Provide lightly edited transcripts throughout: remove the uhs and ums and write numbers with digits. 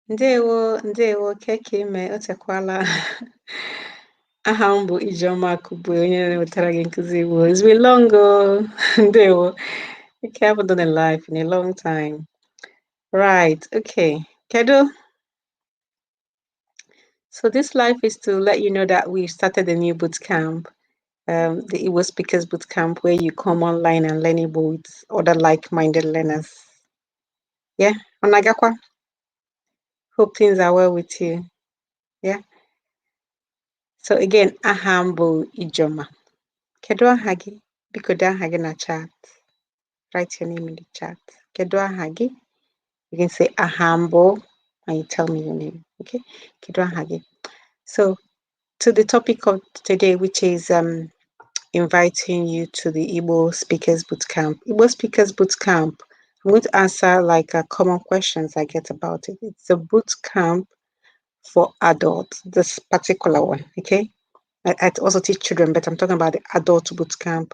Ndewo, keke ime, otekwala. Aha m bụ Ijeọma Akụbụ, onye na-ewetara gị nkụzi Igbo. It's been long, Ndewo. Okay, I haven't done a live in a long time. Right, okay. Kedu? So this live is to let you know that we started a new bootcamp, the Igbo Speakers Bootcamp, where you come online and learn Igbo with other like-minded learners. Yeah, Onagakwa. Hope things are well with you. Yeah. So again, aha m bụ Ijeọma. Kedu aha gị? Biko dee aha gị na chat. Write your name in the chat. Kedu aha gị? You can say aha m bụ, and you tell me your name. Okay? Kedu aha gị? So to the topic of today, which is inviting you to the Igbo Speakers Bootcamp. Igbo Speakers Bootcamp. I'm going to answer like common questions I get about it. It's a boot camp for adults, this particular one, okay? I also teach children, but I'm talking about the adult boot camp.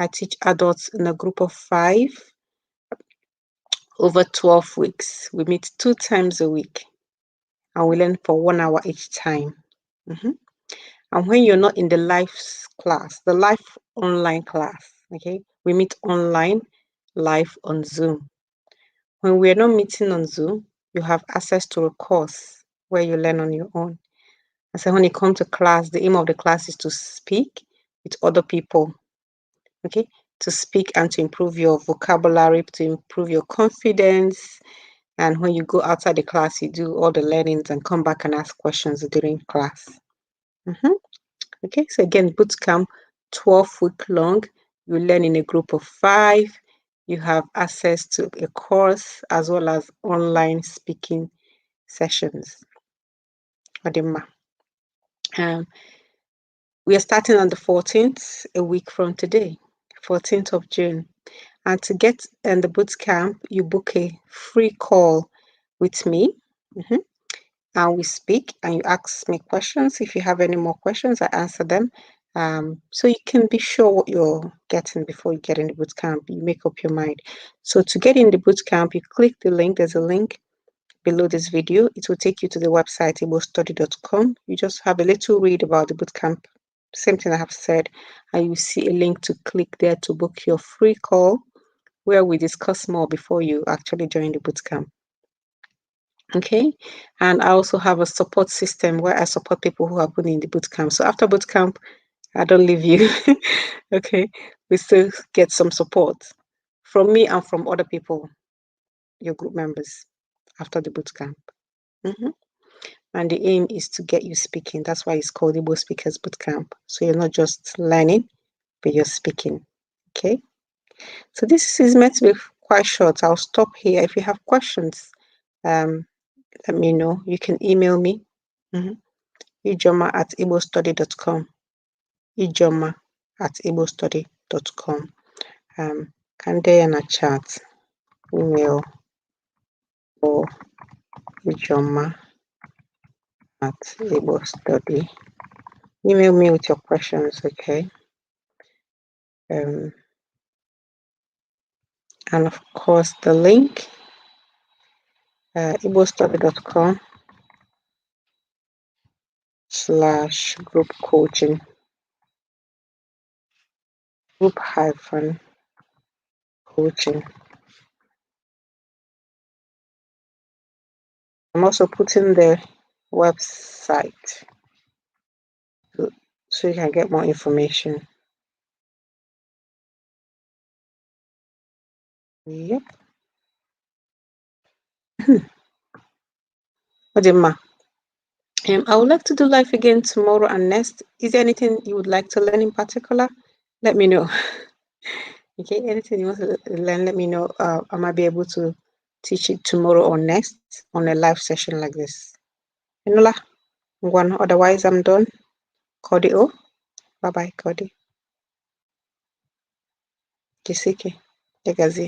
I teach adults in a group of 5 over 12 weeks. We meet 2 times a week and we learn for 1 hour each time. And when you're not in the live class, the live online class, okay, we meet online, live on Zoom. When we're not meeting on Zoom, you have access to a course where you learn on your own. And so when you come to class, the aim of the class is to speak with other people, okay, to speak and to improve your vocabulary, to improve your confidence. And when you go outside the class, you do all the learnings and come back and ask questions during class. Okay, so again, bootcamp, 12-week long. You learn in a group of 5. You have access to a course as well as online speaking sessions. We are starting on the 14th, a week from today, 14th of June. And to get in the bootcamp, you book a free call with me. And we speak and you ask me questions. If you have any more questions, I answer them. So you can be sure what you're getting before you get in the bootcamp. You make up your mind. So to get in the bootcamp, you click the link. There's a link below this video. It will take you to the website, igbostudy.com. You just have a little read about the bootcamp. Same thing I have said. And you see a link to click there to book your free call where we discuss more before you actually join the bootcamp. Okay, and I also have a support system where I support people who have been in the bootcamp. So after bootcamp, I don't leave you. Okay, we still get some support from me and from other people, your group members, after the bootcamp. And the aim is to get you speaking. That's why it's called Igbo Speakers Bootcamp. So you're not just learning, but you're speaking. Okay, so this is meant to be quite short. I'll stop here. If you have questions, let me know. You can email me, ijeoma@igbostudy.com. ijeoma@igbostudy.com. Can they in a chat, email, or ijeoma@igbostudy. Email me with your questions, okay? And of course, the link, igbostudy.com/group coaching, group-coaching. I'm also putting the website so you can get more information. Yep. I would like to do live again tomorrow and next. Is there anything you would like to learn in particular? Let me know. Okay, anything you want to learn, let me know. I might be able to teach it tomorrow or next on a live session like this. Otherwise, I'm done. Cody O. Bye-bye, Cody. Jisike. Legacy.